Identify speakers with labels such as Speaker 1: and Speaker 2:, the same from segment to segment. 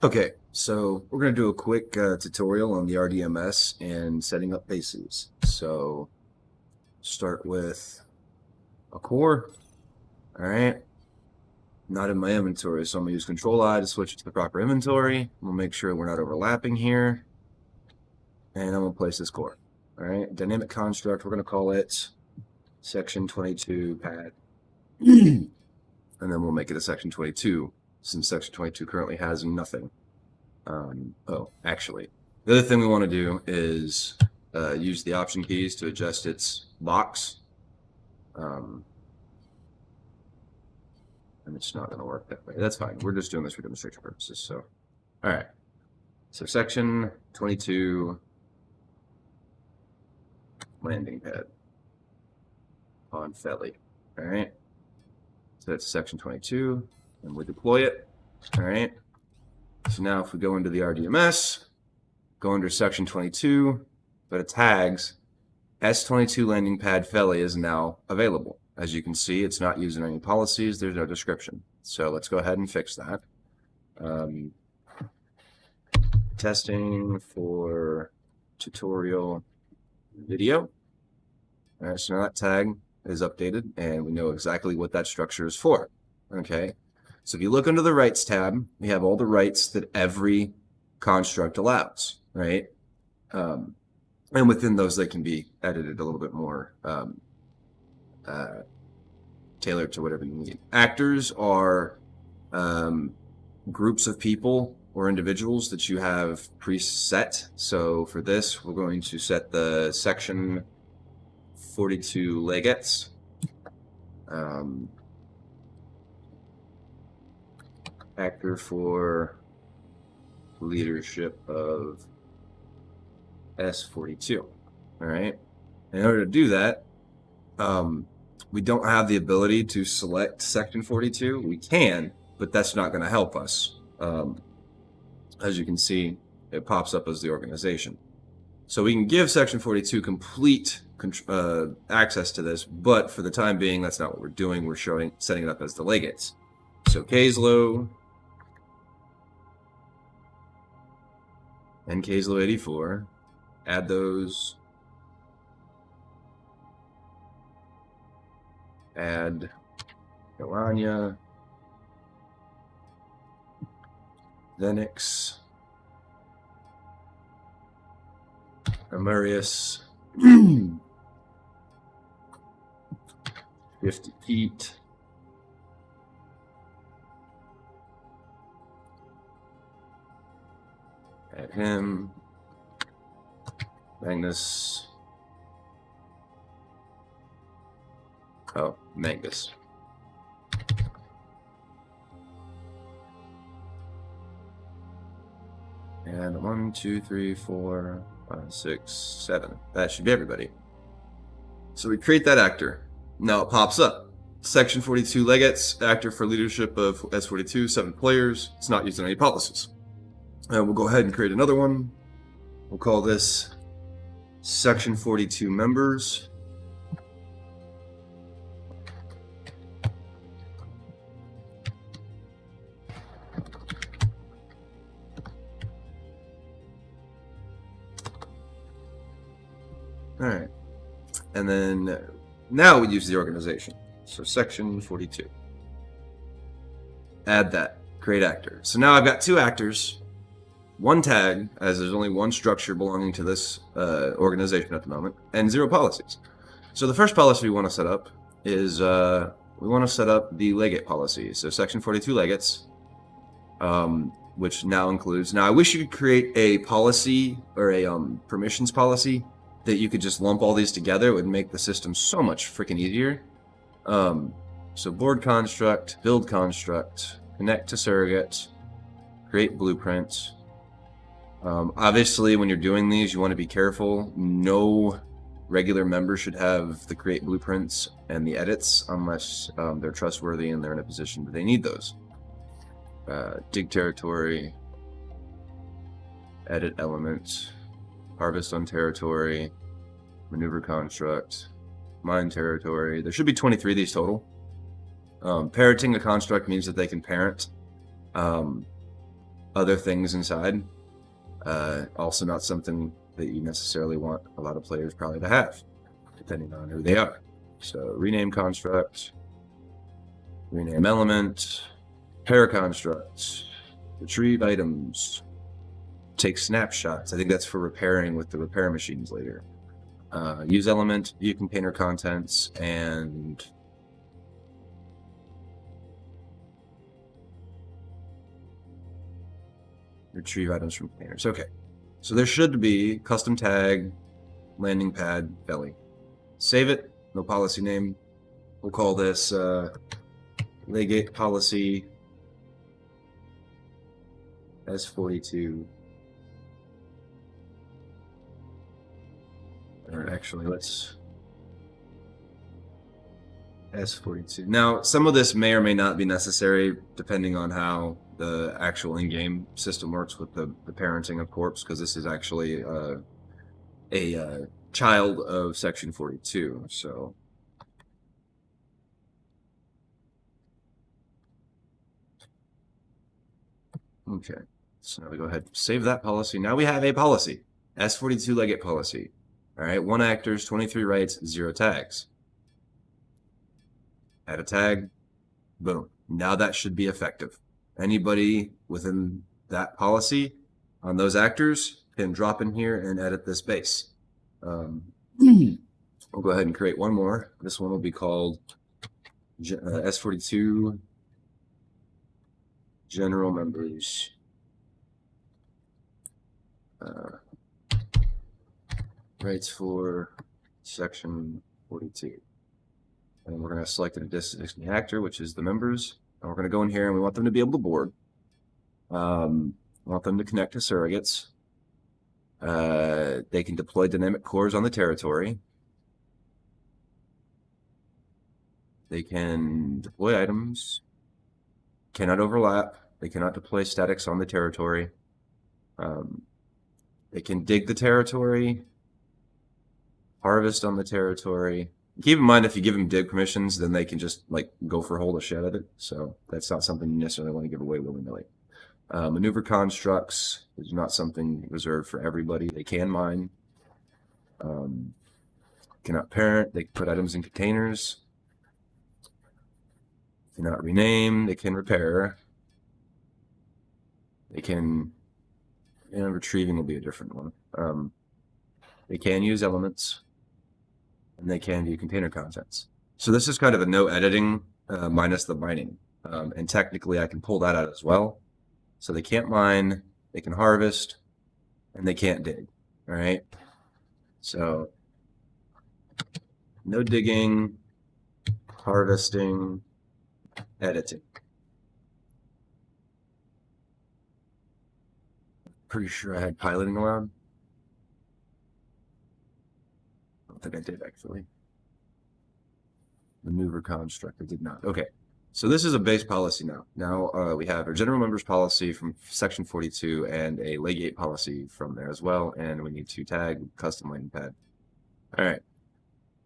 Speaker 1: Okay, so we're going to do a quick tutorial on the RDMS and setting up bases. So start with a core. All right, not in my inventory, so I'm going to use Control-I to switch it to the proper inventory. We'll make sure we're not overlapping here. And I'm going to place this core. All right, dynamic construct, we're going to call it section 22 pad. And then we'll make it a section 22, since section 22 currently has nothing. Actually, the other thing we want to do is use the option keys to adjust its box. And it's not going to work that way. That's fine. We're just doing this for demonstration purposes. So, all right. So section 22 landing pad on Felly. All right. So that's section 22, and we deploy it. All right. So now if we go into the RDMS, go under section 22, go to tags, S22 landing pad Felly is now available. As you can see, it's not using any policies. There's no description. So let's go ahead and fix that. Testing for tutorial video. All right, so now that tag is updated, and we know exactly what that structure is for. Okay. So if you look under the rights tab, we have all the rights that every construct allows, right? And within those, they can be edited a little bit more tailored to whatever you need. Actors are groups of people or individuals that you have preset. So for this, we're going to set the section 42 legates. Actor for leadership of S42. All right. In order to do that, we don't have the ability to select section 42. We can, but that's not going to help us. As you can see, it pops up as the organization. So we can give section 42 complete access to this, but for the time being, that's not what we're doing. We're setting it up as the legates. So Kslow and Kslow 84, add those. Add Yolanya, Venix, Amarius, 50 Pete, add him, Magnus, Mangus. And 1, 2, 3, 4, 5, 6, 7. That should be everybody. So we create that actor. Now it pops up. Section 42 legates, actor for leadership of S42, 7 players. It's not using any policies. We'll go ahead and create another one. We'll call this Section 42 members. All right, and then now we use the organization. So section 42. Add that, create actor. So now I've got 2 actors, 1 tag, as there's only 1 structure belonging to this organization at the moment, and 0 policies. So the first policy we want to set up is we want to set up the legate policy. So section 42 legates, which now includes. Now I wish you could create a policy or a permissions policy that you could just lump all these together. It would make the system so much freaking easier. So board construct, build construct, connect to surrogate, create blueprint. Obviously, when you're doing these, you want to be careful. No regular member should have the create blueprints and the edits unless they're trustworthy and they're in a position that they need those. Dig territory, edit element, harvest on territory, maneuver construct, mine territory. There should be 23 of these total. Parenting a construct means that they can parent other things inside. Also not something that you necessarily want a lot of players probably to have, depending on who they are. So rename construct, rename element, pair construct, retrieve items, take snapshots. I think that's for repairing with the repair machines later. Use element, view container contents, and retrieve items from containers. Okay, so there should be custom tag, landing pad, belly. Save it, no policy name. We'll call this legate policy S42. Or actually, let's S42. Now, some of this may or may not be necessary depending on how the actual in-game system works with the parenting of corpse, because this is actually a child of section 42. So okay, so now we go ahead and save that policy. Now we have a policy, S42 legate policy. All right, 1 actors, 23 rights, 0 tags. Add a tag, boom. Now that should be effective. Anybody within that policy on those actors can drop in here and edit this base. We'll go ahead and create one more. This one will be called S42 General Members. Rights for section 42. And we're going to select an existing actor, which is the members. And we're going to go in here and we want them to be able to board. We want them to connect to surrogates. They can deploy dynamic cores on the territory. They can deploy items. Cannot overlap. They cannot deploy statics on the territory. They can dig the territory. Harvest on the territory. Keep in mind, if you give them dig permissions, then they can just like go for hold a shed at it. So that's not something you necessarily want to give away willy-nilly. Maneuver constructs is not something reserved for everybody. They can mine. Cannot parent. They can put items in containers. Cannot rename. They can repair. They can, and retrieving will be a different one. They can use elements. And they can view container contents. So this is kind of a no editing minus the mining. And technically I can pull that out as well. So they can't mine, they can harvest, and they can't dig. All right. So no digging, harvesting, editing. Pretty sure I had piloting allowed. I think I did actually. Maneuver construct, I did not. Okay, so this is a base policy now. Now we have our general members policy from section 42 and a legate policy from there as well, and we need to tag custom landing pad. All right,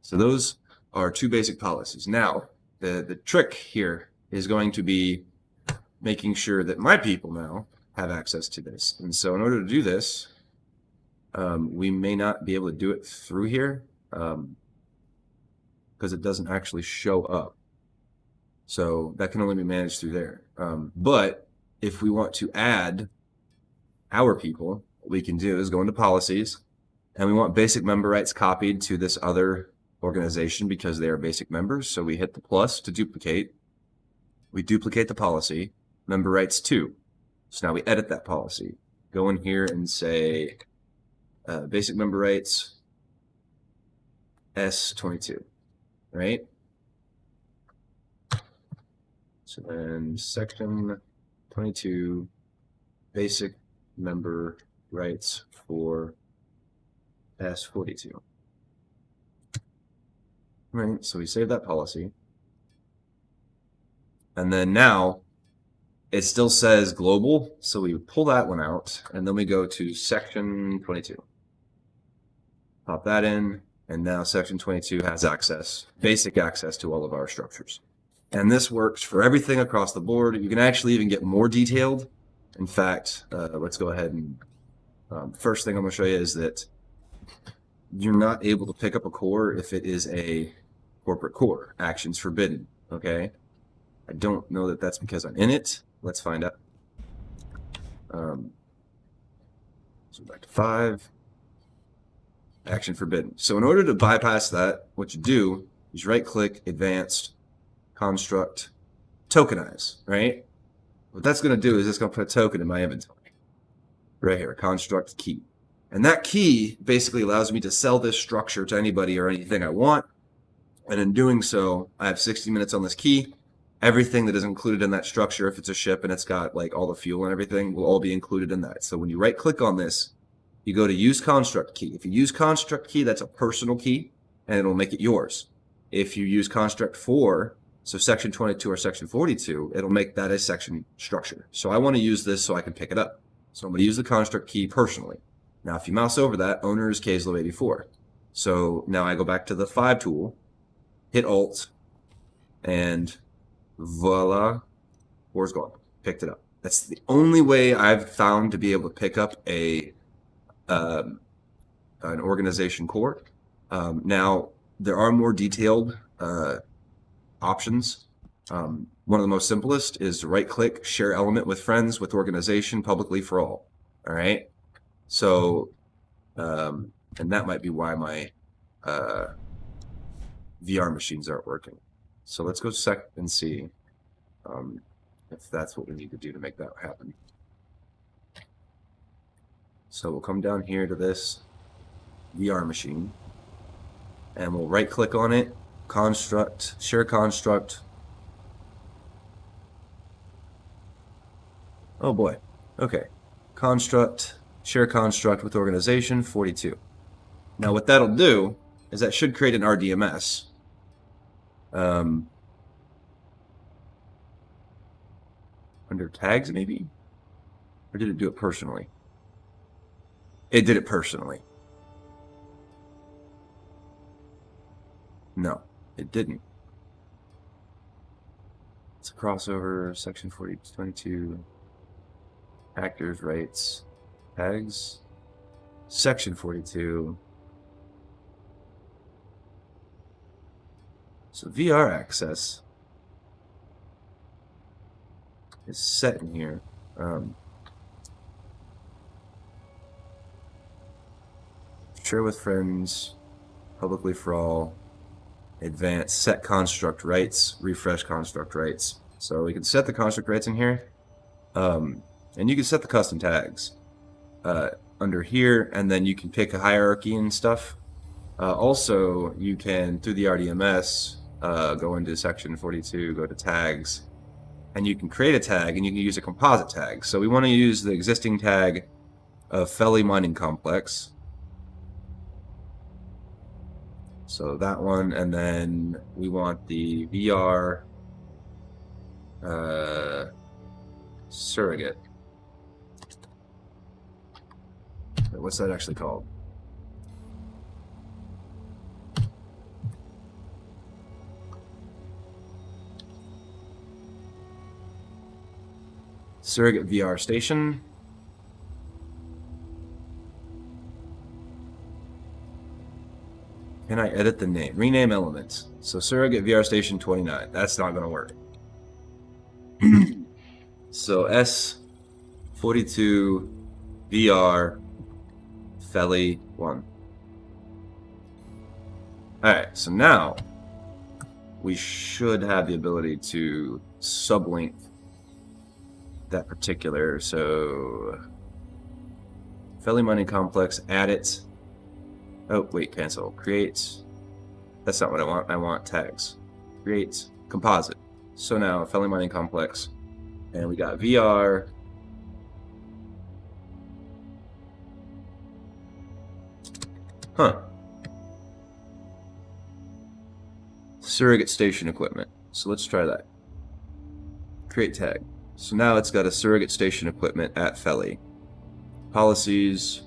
Speaker 1: so those are 2 basic policies. Now, the trick here is going to be making sure that my people now have access to this. And so in order to do this, we may not be able to do it through here, because it doesn't actually show up. So that can only be managed through there. But if we want to add our people, what we can do is go into policies, and we want basic member rights copied to this other organization because they are basic members. So we hit the plus to duplicate. We duplicate the policy, member rights 2. So now we edit that policy. Go in here and say basic member rights S22. Right? So then section 22, basic member rights for S42. Right, so we save that policy. And then now it still says global, so we pull that one out, and then we go to section 22. Pop that in. And now section 22 has access, basic access to all of our structures. And this works for everything across the board. You can actually even get more detailed In fact, let's go ahead and first thing I'm going to show you is that you're not able to pick up a core if it is a corporate core. Actions forbidden. Okay. I don't know that that's because I'm in it. Let's find out. So back to 5. Action forbidden. So in order to bypass that, what you do is right-click, Advanced, Construct, Tokenize, right? What that's going to do is it's going to put a token in my inventory. Right here, Construct Key. And that key basically allows me to sell this structure to anybody or anything I want. And in doing so, I have 60 minutes on this key. Everything that is included in that structure, if it's a ship and it's got like all the fuel and everything, will all be included in that. So when you right-click on this, you go to Use Construct Key. If you use Construct Key, that's a personal key, and it'll make it yours. If you use Construct 4, so Section 22 or Section 42, it'll make that a section structure. So I want to use this so I can pick it up. So I'm going to use the Construct Key personally. Now, if you mouse over that, owner is Kslow84. So now I go back to the 5 tool, hit Alt, and voila, 4's gone. Picked it up. That's the only way I've found to be able to pick up an organization core. Now, there are more detailed options. One of the most simplest is to right-click, share element with friends, with organization, publicly for all. All right. So, and that might be why my VR machines aren't working. So let's go and see if that's what we need to do to make that happen. So we'll come down here to this VR machine, and we'll right-click on it, construct, share construct. Oh boy. Okay. Construct, share construct with organization 42. Now what that'll do is that should create an RDMS. Under tags, maybe? Or did it do it personally? It did it personally. No, it didn't. It's a crossover, Section 22, actors' rights, tags, Section 42. So VR access is set in here. Share with friends, publicly for all, advance, set construct rights, refresh construct rights. So we can set the construct rights in here, and you can set the custom tags under here, and then you can pick a hierarchy and stuff. Also, you can, through the RDMS, go into Section 42, go to tags, and you can create a tag, and you can use a composite tag. So we want to use the existing tag of Felly Mining Complex. So that one, and then we want the VR surrogate. What's that actually called? Surrogate VR station. Can I edit the name? Rename elements. So surrogate VR station 29. That's not going to work. So S42 VR Felly 1. Alright, so now we should have the ability to sublink that particular. So Felly Mining Complex, add it. Oh, wait, cancel. Create. That's not what I want. I want tags. Create composite. So now, Felly Mining Complex. And we got VR. Huh. Surrogate station equipment. So let's try that. Create tag. So now it's got a surrogate station equipment at Felly. Policies.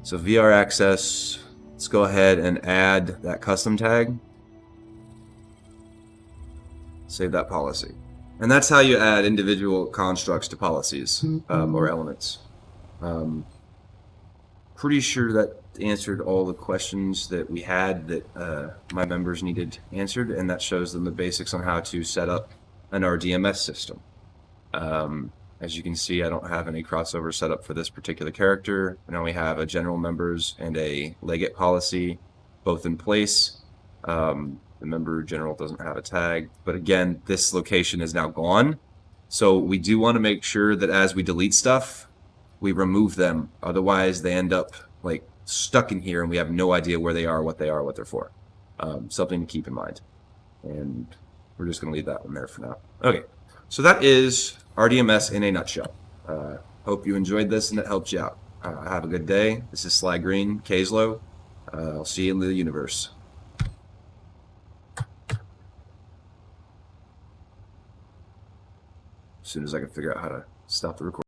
Speaker 1: So VR access. Let's go ahead and add that custom tag. Save that policy. And that's how you add individual constructs to policies or elements. Pretty sure that answered all the questions that we had that my members needed answered, and that shows them the basics on how to set up an RDMS system. As you can see, I don't have any crossover set up for this particular character. Now we have a general members and a legate policy, both in place. The member general doesn't have a tag, but again, this location is now gone. So we do want to make sure that as we delete stuff, we remove them. Otherwise, they end up like stuck in here, and we have no idea where they are, what they're for. Something to keep in mind. And we're just going to leave that one there for now. Okay, so that is RDMS in a nutshell. Hope you enjoyed this and it helped you out. Have a good day. This is Sly Green, Kazlo. I'll see you in the universe. As soon as I can figure out how to stop the recording.